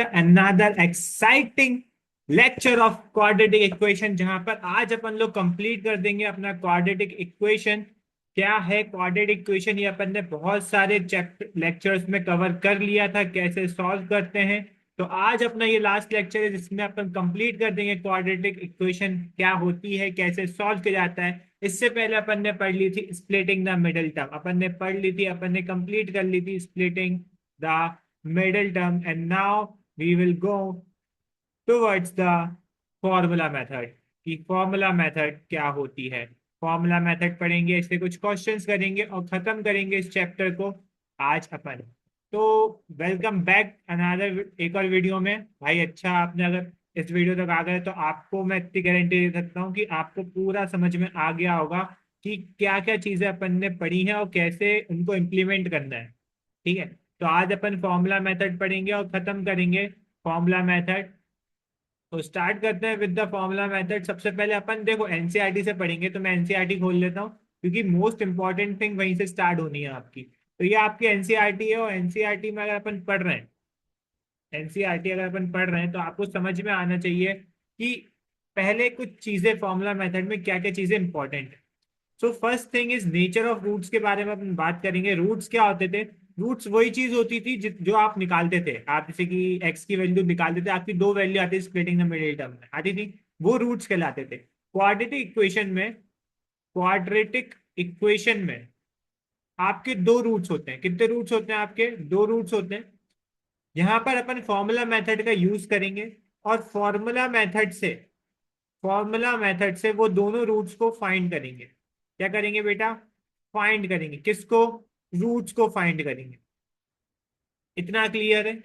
The another exciting lecture of quadratic equation, जहां पर आज अपन लोग कंप्लीट कर देंगे अपना क्वाड्रेटिक इक्वेशन। क्या है क्वाड्रेटिक इक्वेशन, ये अपन ने बहुत सारे चैप्टर लेक्चर्स में कवर कर लिया था, कैसे सॉल्व करते हैं। तो आज अपना ये लास्ट लेक्चर है जिसमें अपन कंप्लीट कर देंगे क्वाड्रेटिक इक्वेशन क्या होती है, कैसे सॉल्व किया जाता है। इससे पहले अपन ने पढ़ ली थी स्प्लिटिंग द मिडिल टर्म, अपन ने पढ़ ली थी, अपन ने कंप्लीट कर ली थी splitting the middle term. And now we will go towards the formula method, कि फॉर्मूला मेथड क्या होती है। फॉर्मूला मेथड पढ़ेंगे, इससे कुछ क्वेश्चंस करेंगे और खत्म करेंगे इस चैप्टर को आज अपन। तो वेलकम बैक अनदर एक और वीडियो में भाई। अच्छा, आपने अगर इस वीडियो तक आ गए तो आपको मैं इतनी गारंटी दे सकता हूँ कि आपको पूरा समझ में आ गया होगा कि क्या क्या चीजें अपन ने पढ़ी हैं और कैसे उनको इम्प्लीमेंट करना है। ठीक है, तो आज अपन फॉर्मूला मेथड पढ़ेंगे और खत्म करेंगे फॉर्मूला मेथड। तो स्टार्ट करते हैं विद द फॉर्मूला मेथड। सबसे पहले अपन देखो एनसीईआरटी से पढ़ेंगे, तो मैं एनसीईआरटी खोल लेता हूँ क्योंकि मोस्ट इंपॉर्टेंट थिंग वहीं से स्टार्ट होनी है आपकी। तो ये आपकी एनसीईआरटी है, और एनसीईआरटी में अगर अपन पढ़ रहे हैं, एनसीईआरटी अगर अपन पढ़ रहे हैं तो आपको समझ में आना चाहिए कि पहले कुछ चीजें फॉर्मूला मेथड में क्या क्या चीजें इंपॉर्टेंट है। So first thing is nature of roots के बारे में अपन बात करेंगे। रूट्स क्या होते थे? रूट्स वही चीज होती थी जो आप निकालते थे। आप जैसे कि एक्स की वैल्यू निकालते थे, आपकी दो वैल्यू आती थी स्प्लिटिंग द मिडिल टर्म में आती थी, वो रूट्स कहलाते थे। क्वाड्रेटिक इक्वेशन में आपके दो रूट्स होते हैं। कितने रूट्स होते हैं आपके? दो रूट्स होते हैं। यहां पर अपन फॉर्मूला मेथड का यूज करेंगे, और फॉर्मूला मेथड से वो दोनों रूट्स को फाइंड करेंगे। क्या करेंगे बेटा? फाइंड करेंगे। किसको? रूट्स को फाइंड करेंगे। इतना क्लियर है?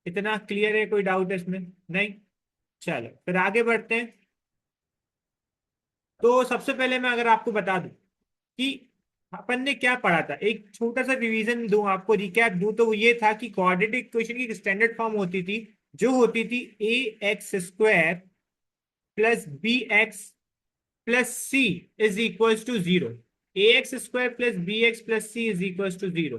इतना क्लियर है? कोई डाउट है इसमें? नहीं? चलो फिर आगे बढ़ते हैं। तो सबसे पहले मैं अगर आपको बता दूं कि अपन ने क्या पढ़ा था, एक छोटा सा रिवीजन दूं आपको, रिकैप दूं, तो वो ये था कि क्वाड्रेटिक इक्वेशन की स्टैंडर्ड फॉर्म होती थी, जो होती थी a x square plus b x plus c is equal to zero. A x square plus b x plus c is equal to zero.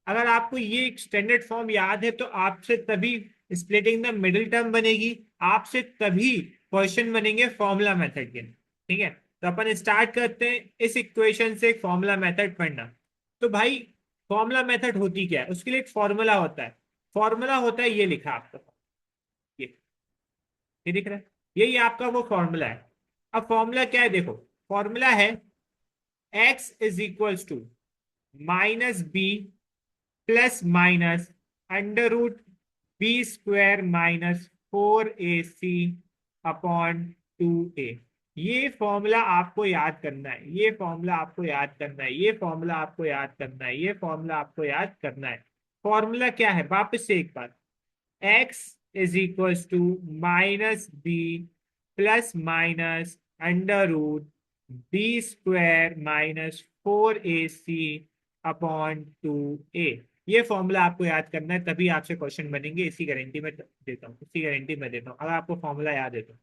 अगर आपको ये स्टैंडर्ड फॉर्म याद है तो आपसे तभी स्प्लिटिंग द मिडिल टर्म बनेगी, आपसे तभी क्वेश्चन बनेंगे फॉर्मूला मेथड के। ठीक है, तो अपन स्टार्ट करते हैं इस इक्वेशन से फॉर्मूला मेथड पढ़ना। तो भाई फॉर्मूला मेथड होती क्या है? उसके लिए एक फॉर्मूला होता है। फॉर्मूला होता है, ये लिखा आपका, ये ये दिख रहा है, यही आपका वो फॉर्मूला है। अब फॉर्मूला क्या है? देखो, फॉर्मूला है x is equals to minus B plus minus under root B square minus 4ac upon 2a। ये फॉर्मूला आपको याद करना है, ये फॉर्मूला आपको याद करना है, ये फॉर्मूला आपको याद करना है, ये फॉर्मूला आपको याद करना है। फॉर्मूला क्या है? वापस से एक बार, x is equal to minus B plus minus under root B square minus 4ac upon 2a। ये फॉर्मूला आपको याद करना है, तभी आपसे क्वेश्चन बनेंगे। इसी गारंटी में देता हूँ, इसी गारंटी में देता हूँ, अगर आपको फॉर्मूला याद है तो।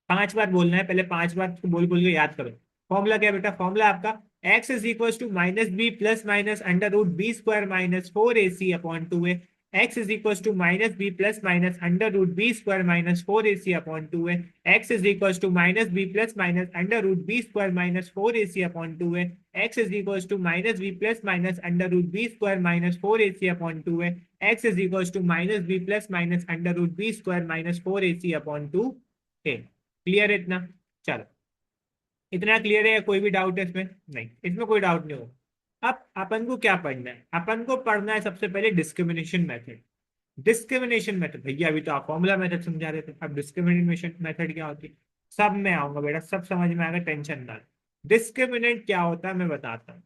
5 बार बोलना है, पहले 5 बार उसको बोल बोल के याद करो। फॉर्मूला क्या है बेटा? फॉर्मूला आपका x is equal to minus B plus minus under root B square minus 4ac upon 2a। x is equal to minus B plus minus under root B square minus 4ac upon 2a। x is equal to minus B plus minus under root B square minus 4ac upon 2a। x is equal to minus B plus minus under root B square minus 4ac upon 2a। x is equal to minus B plus minus under root B square minus 4ac upon 2a। Clear है इतना? चलो, इतना clear है? कोई भी doubt है इसमें? नहीं, इसमें कोई डाउट नहीं होगा। अब अपन को क्या पढ़ना है? अपन को पढ़ना है सबसे पहले डिस्क्रिमिनेशन मेथड। डिस्क्रिमिनेशन मेथड, भैया अभी तो आप फॉर्मूला मेथड समझा रहे थे, अब डिस्क्रिमिनेशन मेथड क्या होती है? सब में आऊंगा बेटा, सब समझ में आएगा, टेंशन ना। डिस्क्रिमिनेंट क्या होता है मैं बताता हूँ।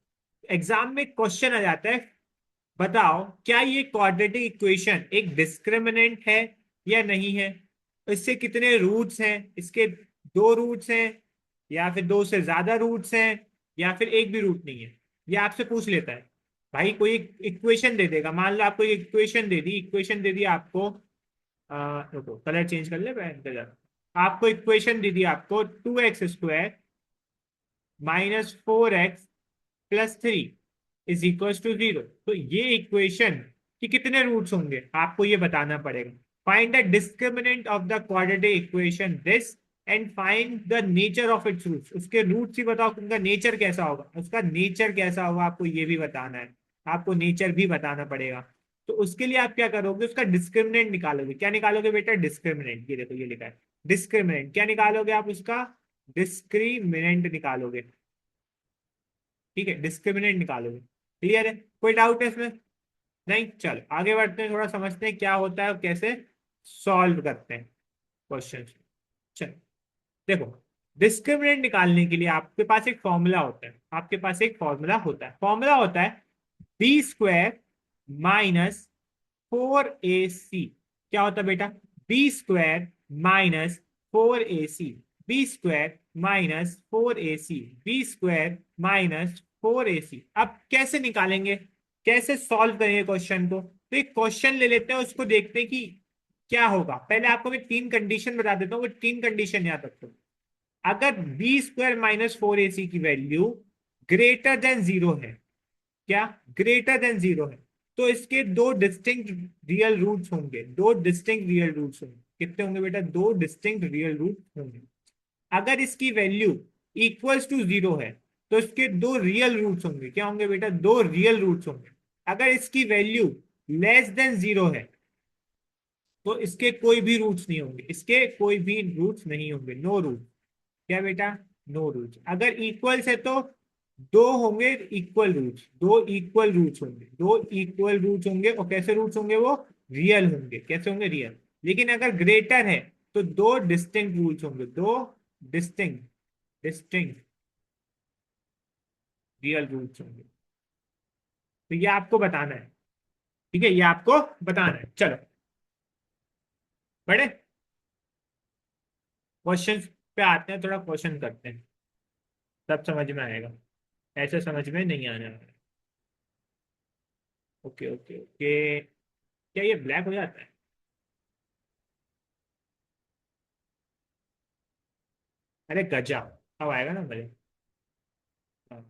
एग्जाम में क्वेश्चन आ जाता है, बताओ क्या ये क्वाड्रेटिक इक्वेशन एक डिस्क्रिमिनेंट है या नहीं है? इससे कितने रूट्स हैं? इसके दो रूट्स हैं, या फिर दो से ज्यादा रूट्स हैं, या फिर एक भी रूट नहीं है? ये आपसे पूछ लेता है। भाई कोई इक्वेशन दे देगा, मान लो आपको इक्वेशन दे दी आपको। रुको कलर चेंज कर ले, मैं इंतजार। आपको इक्वेशन दे दी आपको 2x² minus 4x plus 3 is equal to 0। तो ये इक्वेशन कि कितने रूट्स होंगे, आपको ये बताना पड़ेगा। Find the discriminant of the quadratic equation this and find the nature of its roots. उसके रूट्स ही बताओ, उनका नेचर कैसा होगा, उसका नेचर कैसा होगा आपको ये भी बताना है, आपको नेचर भी बताना पड़ेगा। तो उसके लिए आप क्या करोगे, उसका डिस्क्रिमिनेंट निकालोगे। क्या निकालोगे बेटा, डिस्क्रिमिनेंट। ये देखो ये लिखा है डिस्क्रिमिनेंट। क्या निकालोगे आप उसका, डिस्क्रिमिनेंट निकालोगे। ठीक है, डिस्क्रिमिनेंट निकालोगे। क्लियर है, कोई डाउट है इसमें? नहीं, चलो आगे बढ़ते हैं, थोड़ा समझते हैं क्या होता है और कैसे सॉल्व करते हैं क्वेश्चन। चलो देखो, डिस्क्रिमिनेंट निकालने के लिए आपके पास एक फॉर्मूला होता है, आपके पास एक फॉर्मूला होता है, फॉर्मूला होता है बी स्क्वायर माइनस 4ac। क्या होता है बेटा, B square minus 4ac, B square minus 4ac, B square minus 4ac। अब कैसे निकालेंगे, कैसे सॉल्व करेंगे क्वेश्चन को, तो एक क्वेश्चन ले लेते हैं, उसको देखते हैं कि क्या होगा। पहले आपको मैं तीन कंडीशन बता देता हूँ, वो तीन कंडीशन याद रखो। अगर बी स्क्वायर माइनस 4ac की वैल्यू ग्रेटर देन जीरो है, क्या ग्रेटर देन जीरो है, तो इसके दो डिस्टिंक्ट रियल रूट्स होंगे, दो डिस्टिंक्ट रियल रूट्स होंगे। कितने होंगे बेटा, दो डिस्टिंक्ट रियल रूट होंगे। अगर इसकी वैल्यू इक्वल्स टू जीरो है तो इसके दो रियल रूट्स होंगे। क्या होंगे बेटा, दो रियल रूट्स होंगे। अगर इसकी वैल्यू लेस देन जीरो है तो इसके कोई भी रूट्स नहीं होंगे, इसके कोई भी रूट्स नहीं होंगे, नो रूट। क्या बेटा, नो रूट्स। अगर इक्वल्स है तो दो होंगे इक्वल रूट्स, दो इक्वल रूट्स होंगे, दो इक्वल रूट्स होंगे। और कैसे रूट्स होंगे वो, रियल होंगे। कैसे होंगे, रियल। लेकिन अगर ग्रेटर है तो दो डिस्टिंक्ट रूट्स होंगे, दो डिस्टिंक्ट डिस्टिंक्ट रियल रूट्स होंगे। तो ये आपको बताना है, ठीक है, ये आपको बताना है। चलो बड़े क्वेश्चन पे आते हैं, थोड़ा क्वेश्चन करते हैं, तब समझ में आएगा, ऐसे समझ में नहीं आने वाला। ओके ओके ओके, क्या ये ब्लैक हो जाता है? अरे गजब, अब आएगा ना मजे। हाँ।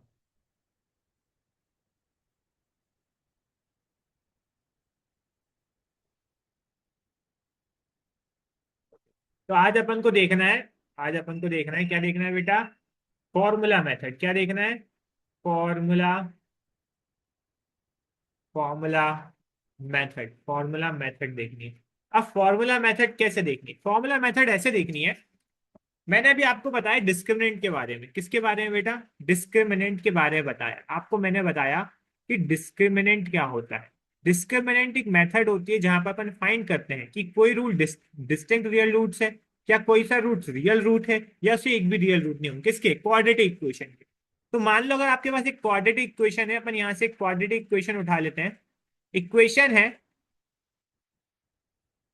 तो आज अपन को देखना है, आज अपन को देखना है, क्या देखना है बेटा, फॉर्मूला मेथड। क्या देखना है, formula, formula method, formula method देखनी है। अब फॉर्मूला मेथड कैसे देखनी है, फॉर्मूला मेथड ऐसे देखनी है। मैंने अभी आपको बताया डिस्क्रिमिनेंट के बारे में, किसके बारे में बेटा, डिस्क्रिमिनेंट के बारे में बताया आपको। मैंने बताया कि डिस्क्रिमिनेंट क्या होता है। डिस्क्रिमिनेंट एक मेथड होती है जहां पर अपन फाइंड करते हैं कि कोई रूट डिस्टिंक्ट रियल रूट्स है, क्या कोई सा रूट रियल रूट है, या उससे एक भी रियल रूट नहीं होंगे, किसके, क्वाड्रेटिक इक्वेशन के। तो मान लो अगर आपके पास एक क्वाड्रेटिक इक्वेशन है, अपन यहां से एक क्वाड्रेटिक इक्वेशन उठा लेते हैं। इक्वेशन है,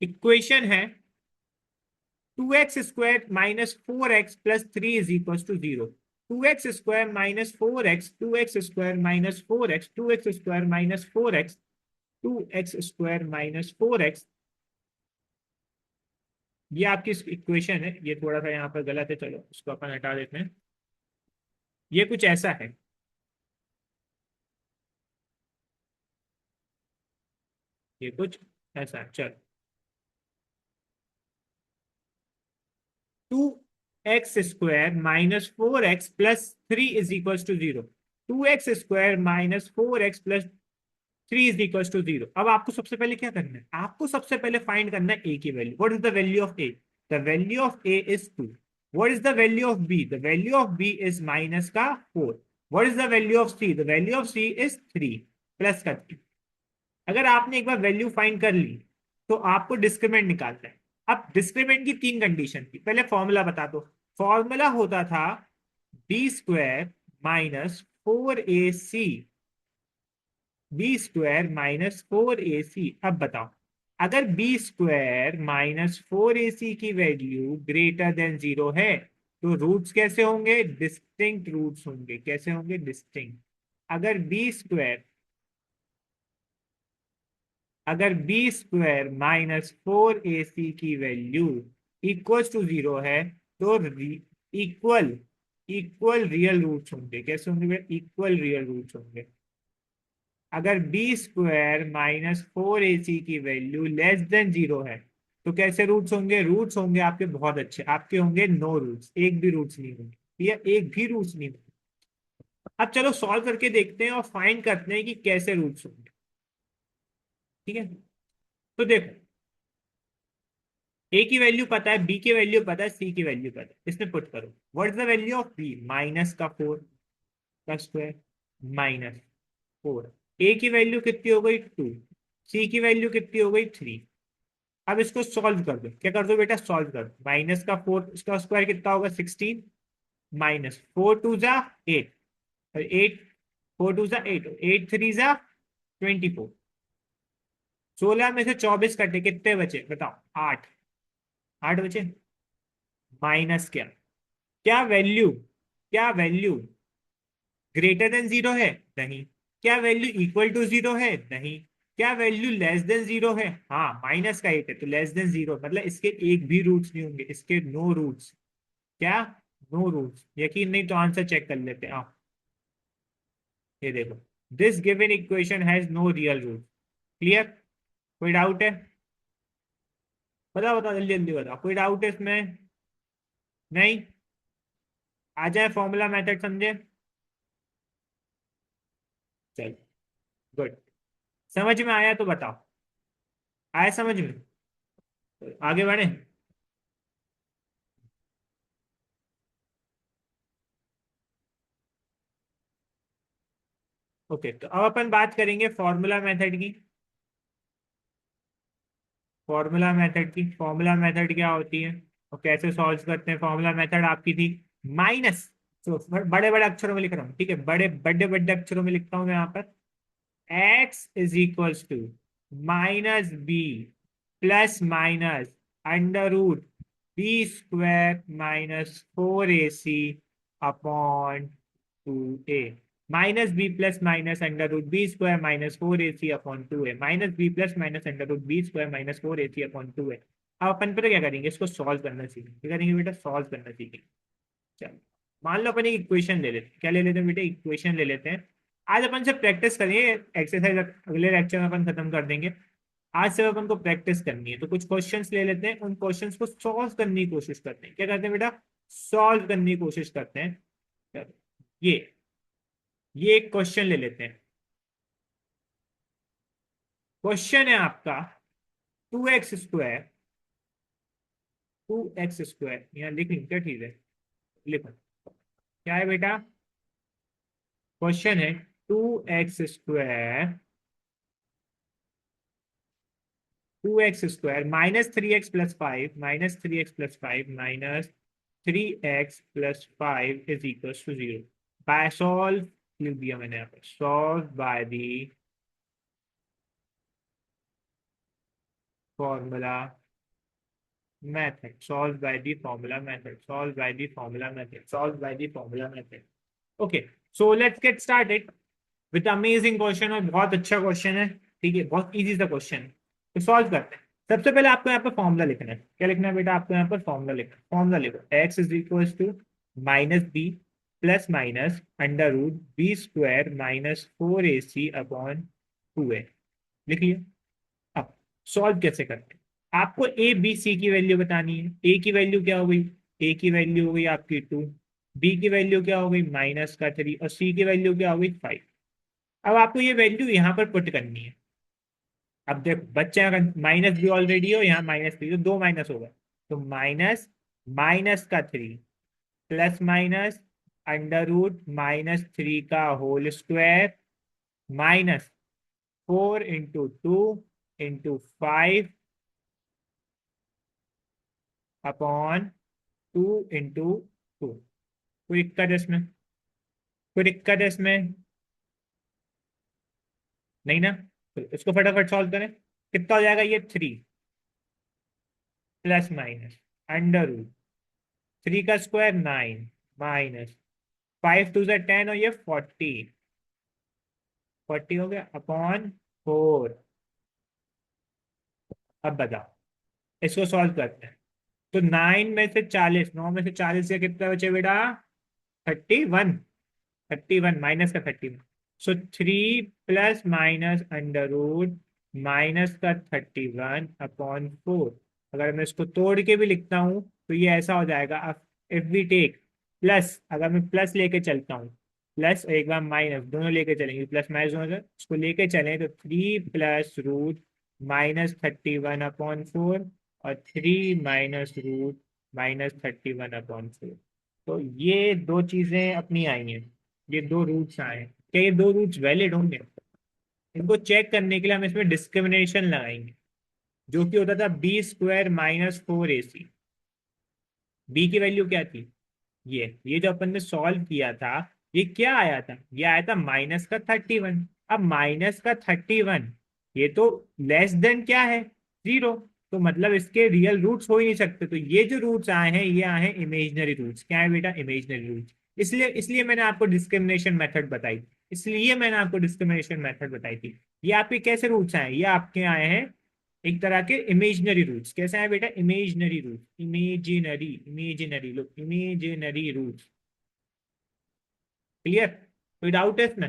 इक्वेशन है 2x² minus 4x plus 3 is equal to zero. 2x² minus 4x, 2x² minus 4x, 2x² minus 4x, 2x² minus 4x। ये आपकी इक्वेशन है, ये थोड़ा सा यहाँ पर गलत है, चलो उसको अपन हटा देते हैं। ये कुछ ऐसा है, ये कुछ ऐसा है, चलो। 2x² minus 4x plus 3 is equal to zero. 2x² minus 4x plus 3 is equal to zero. अब आपको सबसे पहले क्या करना है, आपको सबसे पहले फाइंड करना है ए की value. What is the value of A, the value of A is 2। What is the value of B, the value of B is minus का 4। What is the value of C, the value of C is 3 plus का 3। अगर आपने एक बार value find कर ली तो आपको discriminant निकालना है। अब डिस्क्रिमिनेंट की तीन कंडीशन थी, पहले फॉर्मूला बता दो। फॉर्मूला होता था B square minus 4ac, B square minus 4ac। अब बताओ, अगर बी स्क्वायर माइनस 4ac की वैल्यू ग्रेटर देन जीरो है तो रूट्स कैसे होंगे, डिस्टिंक्ट रूट्स होंगे। कैसे होंगे, डिस्टिंक्ट। अगर बी स्क्वायर, अगर बी स्क्वायर माइनस 4ac की वैल्यू इक्वल टू जीरो है तो इक्वल, इक्वल रियल रूट्स होंगे। कैसे होंगे, इक्वल रियल रूट्स होंगे। अगर बी स्क्वायर माइनस 4ac की वैल्यू लेस देन 0 है तो कैसे रूट्स होंगे? रूट्स होंगे आपके बहुत अच्छे, आपके होंगे नो रूट्स, एक भी रूट्स नहीं होंगे, या एक भी रूट्स नहीं होंगे। अब चलो सॉल्व करके देखते हैं और फाइंड करते हैं कि कैसे रूट्स होंगे। ठीक है, तो देखो, ए की वैल्यू पता है, बी की वैल्यू पता है, सी की वैल्यू पता है, इसमें पुट करो। What is the value of B? Minus का 4 का स्क्वायर माइनस 4। ए की वैल्यू कितनी हो गई? 2। सी की वैल्यू कितनी हो गई? 3। अब इसको सॉल्व कर दो। क्या कर दो बेटा? सॉल्व कर दो। माइनस का 4 इसका स्क्वायर कितना होगा? 16 माइनस 4 टू जा 8, 8 4 टू जा 8, 8 3 जा 24। 16 में से 24 कटे, कितने बचे बताओ? 8, 8 बचे। माइनस क्या? क्या वैल्यू, क्या वैल्यू ग्रेटर देन 0 है? नहीं। क्या वैल्यू इक्वल टू 0 है? नहीं। क्या वैल्यू लेस देन 0 है? हाँ, माइनस का 8 है तो लेस देन 0, मतलब इसके एक भी रूट्स नहीं होंगे, इसके नो रूट्स। क्या? No roots. यकीन नहीं तो आंसर चेक कर लेते हैं आप। ये देखो, this given equation has no real root. Clear? कोई डाउट है? बताओ बताओ, जल्दी जल्दी बताओ, कोई डाउट है इसमें? नहीं? आ जाए फॉर्मूला मेथड समझे? चलो, गुड। समझ में आया तो बताओ, आया समझ में? तो आगे बढ़े। ओके, तो अब अपन बात करेंगे फॉर्मूला मेथड की। फॉर्मूला मेथड की, फॉर्मूला मेथड क्या होती है और कैसे सॉल्व करते हैं? फॉर्मूला मेथड आपकी थी माइनस, तो बड़े बड़े अक्षरों में लिख रहा हूँ, ठीक है, बड़े बड़े बड़े अक्षरों में लिखता हूँ मैं यहाँ पर। X is equals to minus B plus minus under root B square minus 4ac upon 2a। Minus B plus minus under root B square minus 4ac upon 2a, minus B plus minus under root B square minus 4ac upon 2a। अब अपन पता क्या करेंगे? इसको solve करना सीखेंगे। क्या करेंगे बेटा? सॉल्व करना सीखेंगे। चलो, मान लो अपन एक इक्वेशन ले लेते हैं। क्या ले लेते हैं बेटा? इक्वेशन ले लेते हैं। आज अपन से प्रैक्टिस करेंगे, एक्सरसाइज अगले लेक्चर में अपन खत्म कर देंगे। आज से अपन को प्रैक्टिस करनी है, तो कुछ क्वेश्चंस ले लेते हैं, उन क्वेश्चंस को सॉल्व करने की कोशिश करते हैं। क्या करते हैं बेटा? सॉल्व करने की कोशिश करते हैं। चलो, ये एक क्वेश्चन ले लेते हैं। क्वेश्चन है आपका 2x स्क्वायर, 2x स्क्वायर, यहाँ लिख क्या? ठीक है, लिखो। क्या है बेटा? क्वेश्चन है 2x square, 2x square minus 3x+5, minus 3x+5 minus 3x+5 is equal to 0। By solve, लिख दिया मैंने यहाँ पर, solve by the formula method, solve by the formula method, solve by the formula method, solve by the formula method. Okay, so let's get started with the amazing question। और बहुत अच्छा question है, ठीक है, बहुत इजी सा question है। तो सॉल्व करते हैं। सबसे पहले आपको यहाँ पर फॉर्मूला लिखना है। क्या लिखना है बेटा? आपको यहाँ पर फॉर्मूला लिखना है। फॉर्मूला लिखो, x is equal to minus B plus minus under root B square minus 4ac upon 2a। लिख लिया। अब सॉल्व कैसे करते हैं? आपको ए बी सी की वैल्यू बतानी है। ए की वैल्यू क्या हो गई? ए की वैल्यू हो गई आपकी 2, बी की वैल्यू क्या हो गई? माइनस का 3, और सी की वैल्यू क्या हो गई? 5। अब आपको ये वैल्यू यहाँ पर पुट करनी है। अब देखो, बच्चे अगर माइनस भी ऑलरेडी हो, यहाँ माइनस 3, तो दो माइनस होगा, तो माइनस माइनस का 3 प्लस माइनस अंडर रूट -3 का होल स्क्वायर माइनस 4 × 2 × 5 अपॉन 2 × 2। कोई दिक्कत है इसमें? कोई दिक्कत है इसमें? नहीं ना? तो इसको फटाफट सॉल्व करें। कितना हो जाएगा ये? 3 प्लस माइनस अंडर रूट 3 का स्क्वायर 9 माइनस 5 टू 10 और ये 40, 40 हो गया अपॉन 4। अब बताओ, इसको सॉल्व करते हैं। तो 9 में से 40, 9 में से 40 से कितना बचे बेटा? 31, 31 माइनस का 31, सो 3 + -√-31/4। अगर मैं इसको तोड़ के भी लिखता हूँ तो ये ऐसा हो जाएगा। इफ वी टेक प्लस, अगर मैं प्लस लेके चलता हूँ, प्लस एक बार माइनस, दोनों लेके चलेंगे, प्लस माइनस दोनों इसको लेके चलें तो 3 + √-31/4 और 3 - √-31/4। तो ये दो चीजें अपनी आई हैं, ये दो रूट्स आए हैं। क्या ये दो रूट्स वैलिड होंगे? इनको चेक करने के लिए हम इसमें डिस्क्रिमिनेशन लगाएंगे, जो कि होता था B² - 4AC। बी की वैल्यू क्या थी? ये जो अपन ने सॉल्व किया था, ये क्या आया था? ये आया था -31। अब -31, ये तो लेस देन क्या है? 0। तो मतलब इसके रियल रूट्स हो ही नहीं सकते। तो ये जो रूट्स आए हैं, ये आए हैं इमेजनरी रूट्स। क्या है बेटा? Imaginary roots. इसलिए इसलिए मैंने आपको डिस्क्रिमिनेशन मेथड बताई। इसलिए मैंने आपको डिस्क्रिमिनेशन मेथड बताई थी। ये आपके कैसे रूट्स आए? ये आपके आए हैं एक तरह के इमेजनरी रूट्स। कैसे आए बेटा? इमेजनरी रूट, इमेजिनरी, इमेजिनरी, लो, इमेजिनरी रूट्स। क्लियर? कोई डाउट है इसमें?